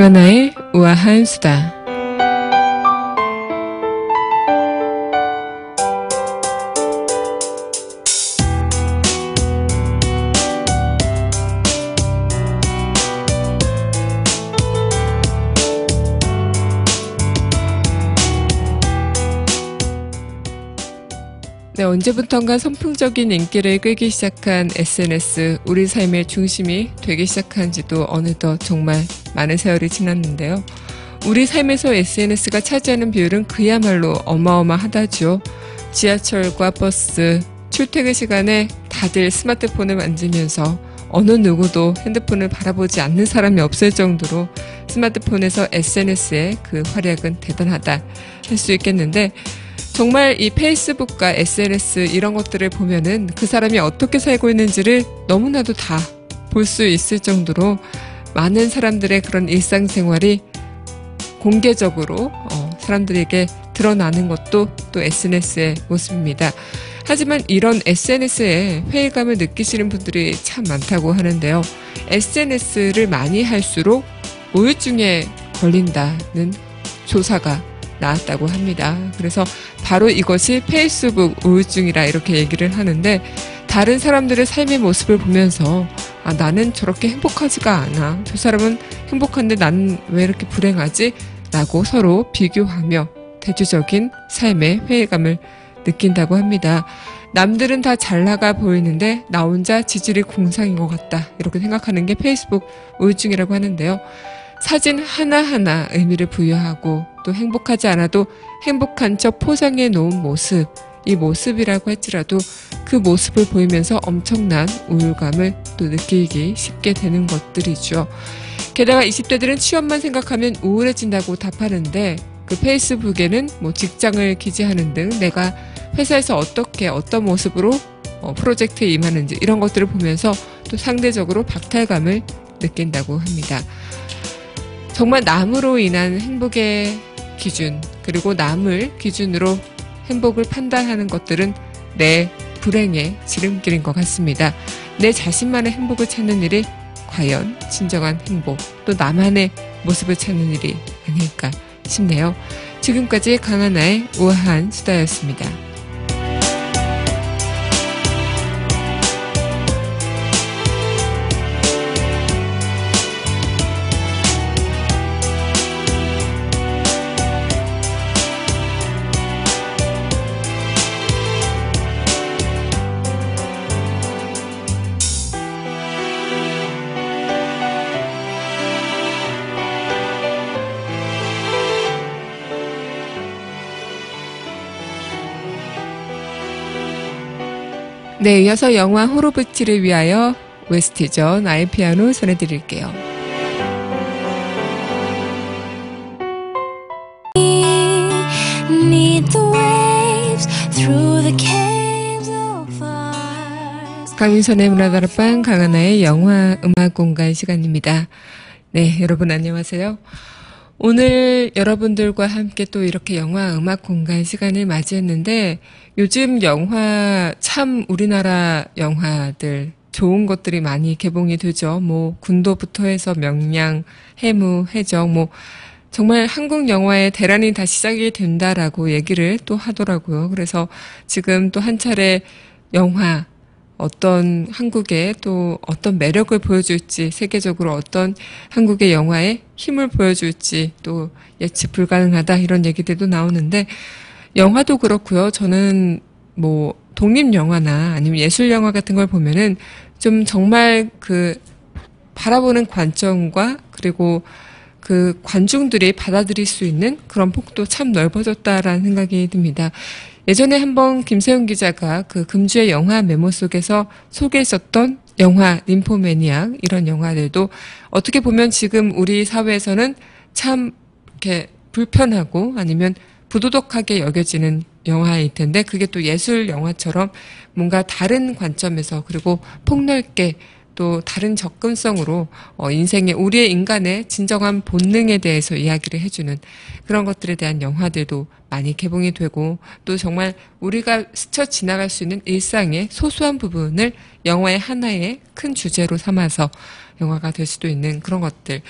하나의 우아한 수다. 네, 언제부턴가 선풍적인 인기를 끌기 시작한 SNS, 우리 삶의 중심이 되기 시작한 지도 어느덧 정말 많은 세월이 지났는데요. 우리 삶에서 SNS가 차지하는 비율은 그야말로 어마어마하다죠. 지하철과 버스, 출퇴근 시간에 다들 스마트폰을 만지면서 어느 누구도 핸드폰을 바라보지 않는 사람이 없을 정도로 스마트폰에서 SNS의 그 활약은 대단하다 할 수 있겠는데, 정말 이 페이스북과 SNS 이런 것들을 보면은 그 사람이 어떻게 살고 있는지를 너무나도 다 볼 수 있을 정도로 많은 사람들의 그런 일상생활이 공개적으로 사람들에게 드러나는 것도 또 SNS의 모습입니다. 하지만 이런 SNS에 회의감을 느끼시는 분들이 참 많다고 하는데요. SNS를 많이 할수록 우울증에 걸린다는 조사가 나왔다고 합니다. 그래서 바로 이것이 페이스북 우울증이라 이렇게 얘기를 하는데, 다른 사람들의 삶의 모습을 보면서 나는 저렇게 행복하지가 않아, 저 사람은 행복한데 나는 왜 이렇게 불행하지? 라고 서로 비교하며 대조적인 삶의 회의감을 느낀다고 합니다. 남들은 다 잘 나가 보이는데 나 혼자 지질이 공상인 것 같다, 이렇게 생각하는 게 페이스북 우울증이라고 하는데요. 사진 하나하나 의미를 부여하고 또 행복하지 않아도 행복한 척 포장해 놓은 모습, 이 모습이라고 할지라도 그 모습을 보이면서 엄청난 우울감을 또 느끼기 쉽게 되는 것들이죠. 게다가 20대들은 취업만 생각하면 우울해진다고 답하는데, 그 페이스북에는 뭐 직장을 기재하는 등 내가 회사에서 어떤 모습으로 프로젝트에 임하는지 이런 것들을 보면서 또 상대적으로 박탈감을 느낀다고 합니다. 정말 남으로 인한 행복의 기준, 그리고 남을 기준으로 행복을 판단하는 것들은 내 불행의 지름길인 것 같습니다. 내 자신만의 행복을 찾는 일이 과연 진정한 행복, 또 나만의 모습을 찾는 일이 아닐까 싶네요. 지금까지 강하나의 우아한 수다였습니다. 네, 이어서 영화 호로브치를 위하여 OST죠. 나의 피아노 전해드릴게요. 강민선의 문화다락방, 강하나의 영화 음악 공간 시간입니다. 네, 여러분 안녕하세요. 오늘 여러분들과 함께 또 이렇게 영화 음악 공간 시간을 맞이했는데, 요즘 영화 참 우리나라 영화들 좋은 것들이 많이 개봉이 되죠. 뭐 군도부터 해서 명량, 해무, 해적, 뭐 정말 한국 영화의 대란이 다시 시작이 된다라고 얘기를 또 하더라고요. 그래서 지금 또 한 차례 영화, 어떤 한국의 또 어떤 매력을 보여줄지, 세계적으로 어떤 한국의 영화에 힘을 보여줄지 또 예측 불가능하다, 이런 얘기들도 나오는데, 영화도 그렇고요. 저는 뭐 독립영화나 아니면 예술영화 같은 걸 보면은 좀 정말 그 바라보는 관점과 그리고 그 관중들이 받아들일 수 있는 그런 폭도 참 넓어졌다라는 생각이 듭니다. 예전에 한번 김세훈 기자가 그 금주의 영화 메모 속에서 소개했었던 영화 ним포매니악, 이런 영화들도 어떻게 보면 지금 우리 사회에서는 참 이렇게 불편하고 아니면 부도덕하게 여겨지는 영화일 텐데, 그게 또 예술 영화처럼 뭔가 다른 관점에서 그리고 폭넓게 또 다른 접근성으로 인생의 우리의 인간의 진정한 본능에 대해서 이야기를 해주는 그런 것들에 대한 영화들도 많이 개봉이 되고 또 정말 우리가 스쳐 지나갈 수 있는 일상의 소소한 부분을 영화의 하나의 큰 주제로 삼아서 영화가 될 수도 있는 그런 것들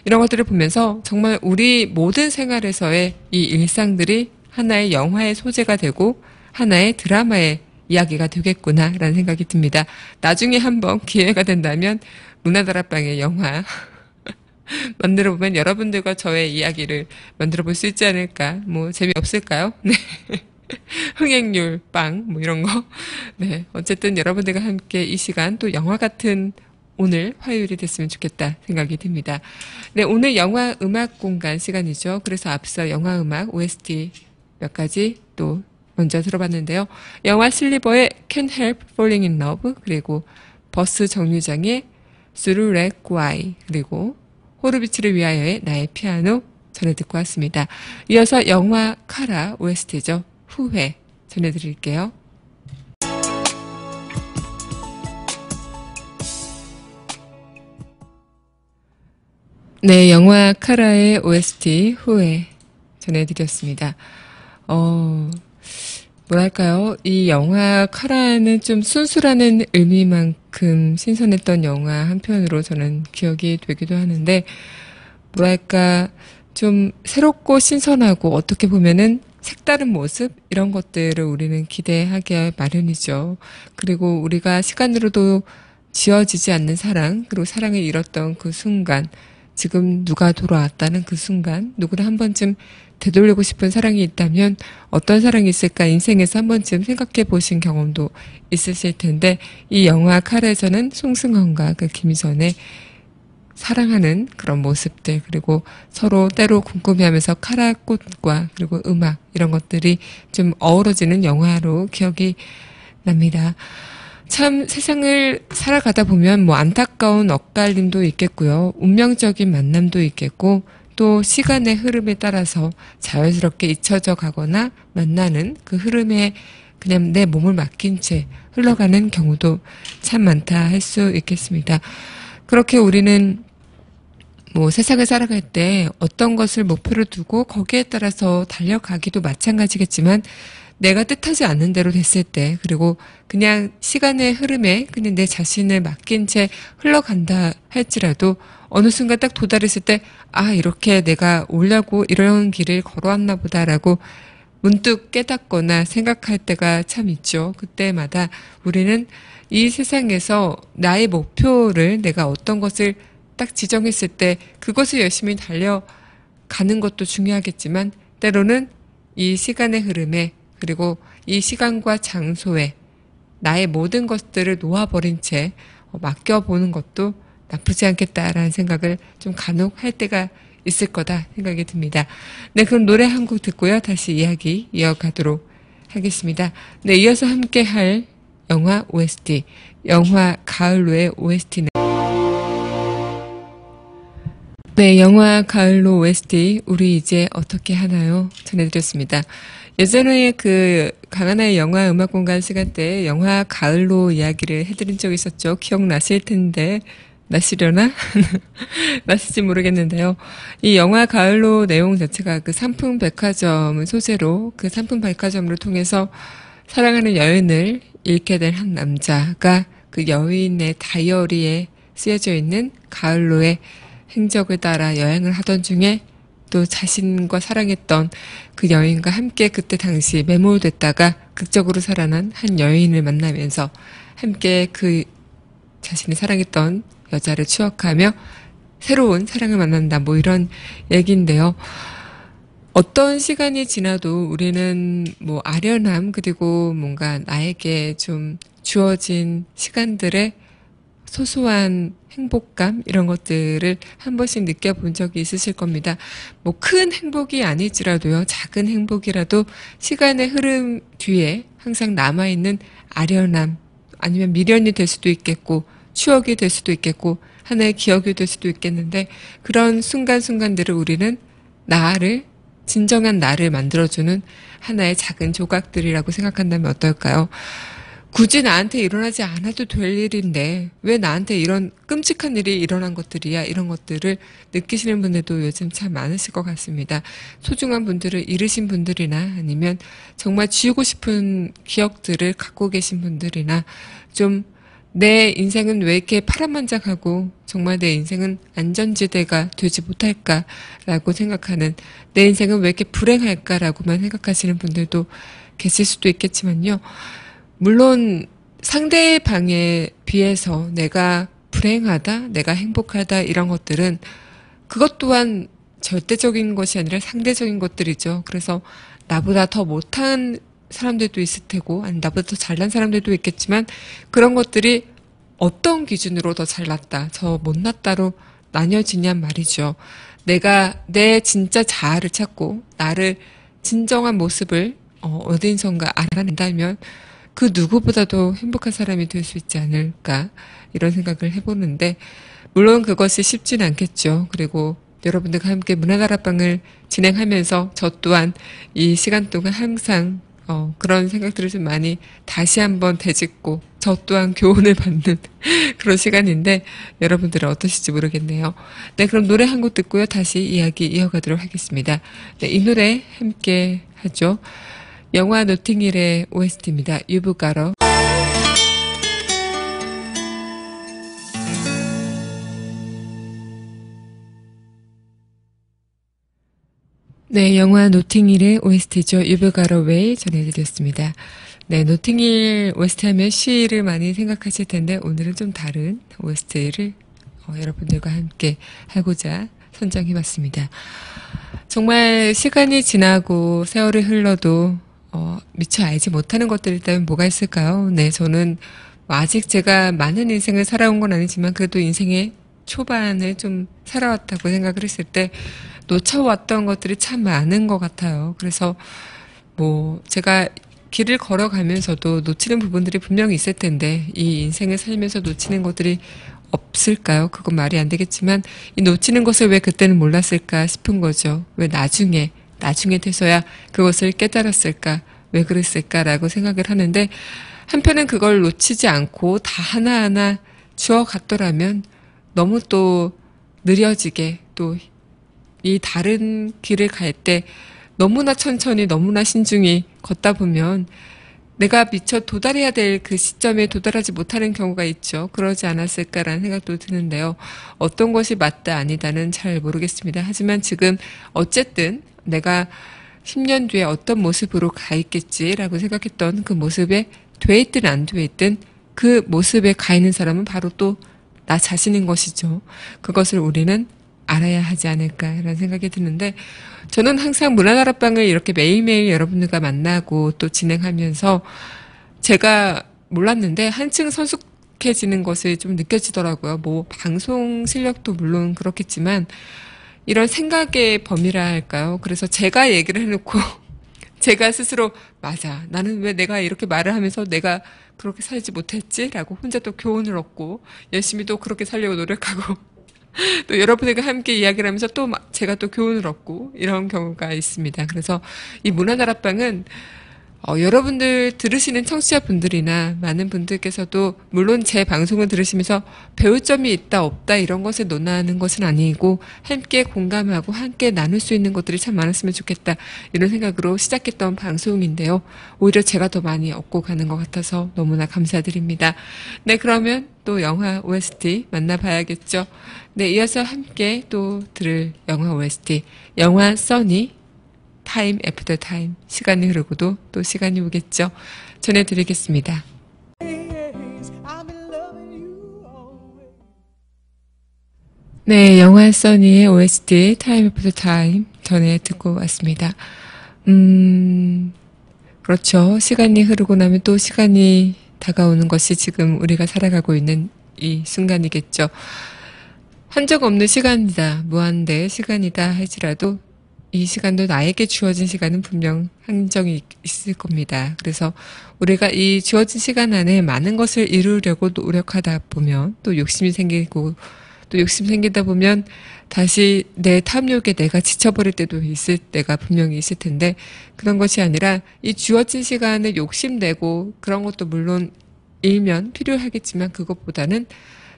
이런 것들을 보면서 정말 우리 모든 생활에서의 이 일상들이 하나의 영화의 소재가 되고 하나의 드라마의 이야기가 되겠구나라는 생각이 듭니다. 나중에 한번 기회가 된다면 문화다락방의 영화 만들어보면 여러분들과 저의 이야기를 만들어볼 수 있지 않을까. 뭐 재미없을까요? 네. 흥행률 빵 뭐 이런 거. 네. 어쨌든 여러분들과 함께 이 시간 또 영화 같은 오늘 화요일이 됐으면 좋겠다 생각이 듭니다. 네, 오늘 영화 음악 공간 시간이죠. 그래서 앞서 영화 음악 OST 몇 가지 또 먼저 들어봤는데요. 영화 슬리버의 Can't Help Falling in Love, 그리고 버스 정류장의 수루렉과이, 그리고 호르비츠를 위하여의 나의 피아노 전해 듣고 왔습니다. 이어서 영화 카라 OST죠. 후회 전해드릴게요. 네, 영화 카라의 OST 후회 전해드렸습니다. 뭐랄까요. 이 영화 카라는 좀 순수라는 의미만큼 신선했던 영화 한편으로 저는 기억이 되기도 하는데, 뭐랄까, 좀 새롭고 신선하고 어떻게 보면은 색다른 모습? 이런 것들을 우리는 기대하기 마련이죠. 그리고 우리가 시간으로도 지워지지 않는 사랑, 그리고 사랑을 잃었던 그 순간, 지금 누가 돌아왔다는 그 순간, 누구나 한 번쯤 되돌리고 싶은 사랑이 있다면 어떤 사랑이 있을까 인생에서 한 번쯤 생각해 보신 경험도 있으실 텐데, 이 영화 칼에서는 송승헌과 그 김희선의 사랑하는 그런 모습들, 그리고 서로 때로 궁금해하면서 카라꽃과 그리고 음악 이런 것들이 좀 어우러지는 영화로 기억이 납니다. 참 세상을 살아가다 보면 뭐 안타까운 엇갈림도 있겠고요. 운명적인 만남도 있겠고, 또 시간의 흐름에 따라서 자연스럽게 잊혀져 가거나 만나는 그 흐름에 그냥 내 몸을 맡긴 채 흘러가는 경우도 참 많다 할 수 있겠습니다. 그렇게 우리는 뭐 세상을 살아갈 때 어떤 것을 목표로 두고 거기에 따라서 달려가기도 마찬가지겠지만, 내가 뜻하지 않는 대로 됐을 때, 그리고 그냥 시간의 흐름에 그냥 내 자신을 맡긴 채 흘러간다 할지라도 어느 순간 딱 도달했을 때, 아, 이렇게 내가 오려고 이런 길을 걸어왔나 보다라고 문득 깨닫거나 생각할 때가 참 있죠. 그때마다 우리는 이 세상에서 나의 목표를 내가 어떤 것을 딱 지정했을 때 그것을 열심히 달려가는 것도 중요하겠지만, 때로는 이 시간의 흐름에, 그리고 이 시간과 장소에 나의 모든 것들을 놓아버린 채 맡겨보는 것도 나쁘지 않겠다라는 생각을 좀 간혹 할 때가 있을 거다 생각이 듭니다. 네, 그럼 노래 한 곡 듣고요. 다시 이야기 이어가도록 하겠습니다. 네, 이어서 함께 할 영화 OST, 영화 가을로의 OST는 네, 영화 가을로 OST 우리 이제 어떻게 하나요? 전해드렸습니다. 예전에 그 강하나의 영화 음악 공간 시간 때 영화 가을로 이야기를 해드린 적이 있었죠. 기억나실 텐데 나시려나? 나실지 모르겠는데요. 이 영화 가을로 내용 자체가 그 삼풍 백화점을 소재로, 그 삼풍 백화점을 통해서 사랑하는 여인을 잃게 된 한 남자가 그 여인의 다이어리에 쓰여져 있는 가을로의 행적을 따라 여행을 하던 중에 또 자신과 사랑했던 그 여인과 함께 그때 당시 매몰됐다가 극적으로 살아난 한 여인을 만나면서 함께 그 자신이 사랑했던 여자를 추억하며 새로운 사랑을 만난다, 뭐 이런 얘기인데요. 어떤 시간이 지나도 우리는 뭐 아련함, 그리고 뭔가 나에게 좀 주어진 시간들의 소소한 행복감, 이런 것들을 한 번씩 느껴본 적이 있으실 겁니다. 뭐 큰 행복이 아닐지라도요, 작은 행복이라도 시간의 흐름 뒤에 항상 남아있는 아련함, 아니면 미련이 될 수도 있겠고 추억이 될 수도 있겠고 하나의 기억이 될 수도 있겠는데, 그런 순간순간들을 우리는 나를, 진정한 나를 만들어주는 하나의 작은 조각들이라고 생각한다면 어떨까요? 굳이 나한테 일어나지 않아도 될 일인데 왜 나한테 이런 끔찍한 일이 일어난 것들이야, 이런 것들을 느끼시는 분들도 요즘 참 많으실 것 같습니다. 소중한 분들을 잃으신 분들이나 아니면 정말 지우고 싶은 기억들을 갖고 계신 분들이나 좀 내 인생은 왜 이렇게 파란만장하고 정말 내 인생은 안전지대가 되지 못할까라고 생각하는, 내 인생은 왜 이렇게 불행할까라고만 생각하시는 분들도 계실 수도 있겠지만요. 물론 상대방에 비해서 내가 불행하다, 내가 행복하다 이런 것들은 그것 또한 절대적인 것이 아니라 상대적인 것들이죠. 그래서 나보다 더 못한 사람들도 있을 테고, 아니 나보다 더 잘난 사람들도 있겠지만 그런 것들이 어떤 기준으로 더 잘났다, 저 못났다로 나뉘어지냔 말이죠. 내가 내 진짜 자아를 찾고 나를 진정한 모습을 어딘선가 알아낸다면 그 누구보다도 행복한 사람이 될 수 있지 않을까, 이런 생각을 해보는데, 물론 그것이 쉽진 않겠죠. 그리고 여러분들과 함께 문화다락방을 진행하면서 저 또한 이 시간 동안 항상 그런 생각들을 좀 많이 다시 한번 되짚고 저 또한 교훈을 받는 그런 시간인데 여러분들은 어떠실지 모르겠네요. 네, 그럼 노래 한 곡 듣고요. 다시 이야기 이어가도록 하겠습니다. 네, 이 노래 함께 하죠. 영화 노팅힐의 OST입니다. 유부가러. 네, 영화 노팅힐의 OST죠. You've Got a Way 전해드렸습니다. 네, 노팅힐 OST 하면 시를 많이 생각하실 텐데 오늘은 좀 다른 OST를 여러분들과 함께 하고자 선정해봤습니다. 정말 시간이 지나고 세월이 흘러도 미처 알지 못하는 것들이 있다면 뭐가 있을까요? 네, 저는 아직 제가 많은 인생을 살아온 건 아니지만 그래도 인생의 초반을 좀 살아왔다고 생각을 했을 때 놓쳐왔던 것들이 참 많은 것 같아요. 그래서 제가 길을 걸어가면서도 놓치는 부분들이 분명히 있을 텐데 이 인생을 살면서 놓치는 것들이 없을까요? 그건 말이 안 되겠지만 이 놓치는 것을 왜 그때는 몰랐을까 싶은 거죠. 왜 나중에 돼서야 그것을 깨달았을까? 왜 그랬을까라고 생각을 하는데, 한편은 그걸 놓치지 않고 다 하나하나 주워갔더라면 너무 또 느려지게 또 이 다른 길을 갈 때 너무나 천천히 너무나 신중히 걷다 보면 내가 미처 도달해야 될 그 시점에 도달하지 못하는 경우가 있죠. 그러지 않았을까라는 생각도 드는데요. 어떤 것이 맞다 아니다는 잘 모르겠습니다. 하지만 지금 어쨌든 내가 10년 뒤에 어떤 모습으로 가 있겠지라고 생각했던 그 모습에 돼 있든 안 돼 있든 그 모습에 가 있는 사람은 바로 또 나 자신인 것이죠. 그것을 우리는 알아야 하지 않을까라는 생각이 드는데, 저는 항상 문화다락방을 이렇게 매일매일 여러분들과 만나고 또 진행하면서 제가 몰랐는데 한층 성숙해지는 것이 좀 느껴지더라고요. 방송 실력도 물론 그렇겠지만 이런 생각의 범위라 할까요? 그래서 제가 얘기를 해놓고 제가 스스로 맞아, 나는 왜 내가 이렇게 말을 하면서 내가 그렇게 살지 못했지? 라고 혼자 또 교훈을 얻고 열심히 또 그렇게 살려고 노력하고 또 여러분들과 함께 이야기를 하면서 또 제가 또 교훈을 얻고 이런 경우가 있습니다. 그래서 이 문화다락방은 여러분들 들으시는 청취자분들이나 많은 분들께서도 물론 제 방송을 들으시면서 배울 점이 있다 없다 이런 것을 논하는 것은 아니고 함께 공감하고 함께 나눌 수 있는 것들이 참 많았으면 좋겠다 이런 생각으로 시작했던 방송인데요. 오히려 제가 더 많이 얻고 가는 것 같아서 너무나 감사드립니다. 네, 그러면 또 영화 OST 만나봐야겠죠. 네, 이어서 함께 또 들을 영화 OST, 영화 써니 타임 애프터 타임, 시간이 흐르고도 또 시간이 오겠죠. 전해드리겠습니다. 네, 영화 써니의 OST 타임 애프터 타임 전해 듣고 왔습니다. 그렇죠. 시간이 흐르고 나면 또 시간이 다가오는 것이 지금 우리가 살아가고 있는 이 순간이겠죠. 한적 없는 시간이다, 무한대의 시간이다 할지라도 이 시간도 나에게 주어진 시간은 분명 한정이 있을 겁니다. 그래서 우리가 이 주어진 시간 안에 많은 것을 이루려고 노력하다 보면 또 욕심이 생기고, 또 욕심 생기다 보면 다시 내 탐욕에 내가 지쳐버릴 때도 있을 때가 분명히 있을 텐데, 그런 것이 아니라 이 주어진 시간을 욕심내고 그런 것도 물론 일면 필요하겠지만 그것보다는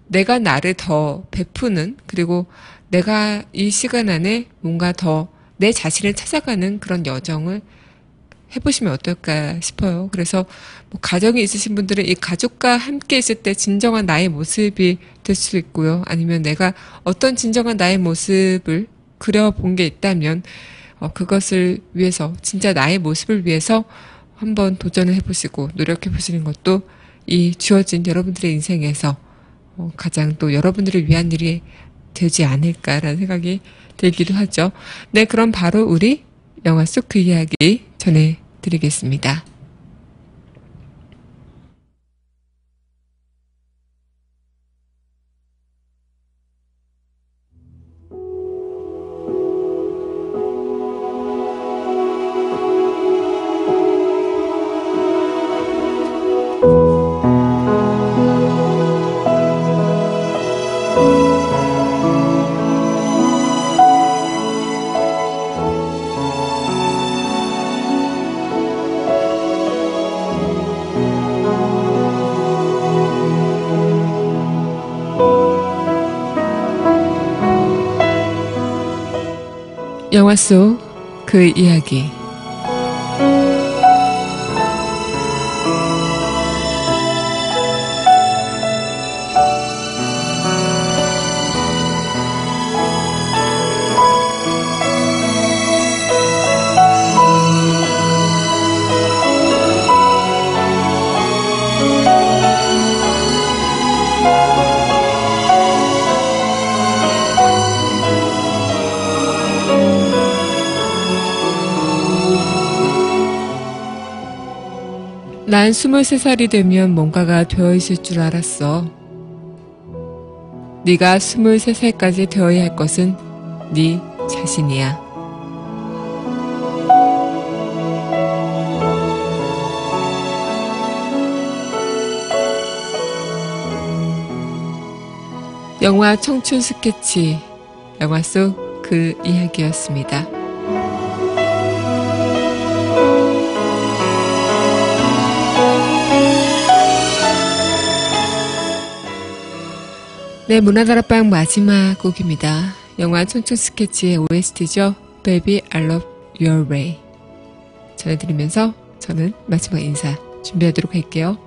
내가 나를 더 베푸는, 그리고 내가 이 시간 안에 뭔가 더 내 자신을 찾아가는 그런 여정을 해보시면 어떨까 싶어요. 그래서 뭐 가정이 있으신 분들은 이 가족과 함께 있을 때 진정한 나의 모습이 될 수 있고요. 아니면 내가 어떤 진정한 나의 모습을 그려본 게 있다면 그것을 위해서, 진짜 나의 모습을 위해서 한번 도전을 해보시고 노력해 보시는 것도 이 주어진 여러분들의 인생에서 가장 또 여러분들을 위한 일이 되지 않을까라는 생각이 들기도 하죠. 네, 그럼 바로 우리 영화 속 그 이야기 전해드리겠습니다. 영화 속 그 이야기. 난 23살이 되면 뭔가가 되어 있을 줄 알았어. 네가 23살까지 되어야 할 것은 네 자신이야. 영화 청춘 스케치, 영화 속 그 이야기였습니다. 네, 문화다락방 마지막 곡입니다. 영화 청춘 스케치의 OST죠. Baby, I Love Your Way. 전해드리면서 저는 마지막 인사 준비하도록 할게요.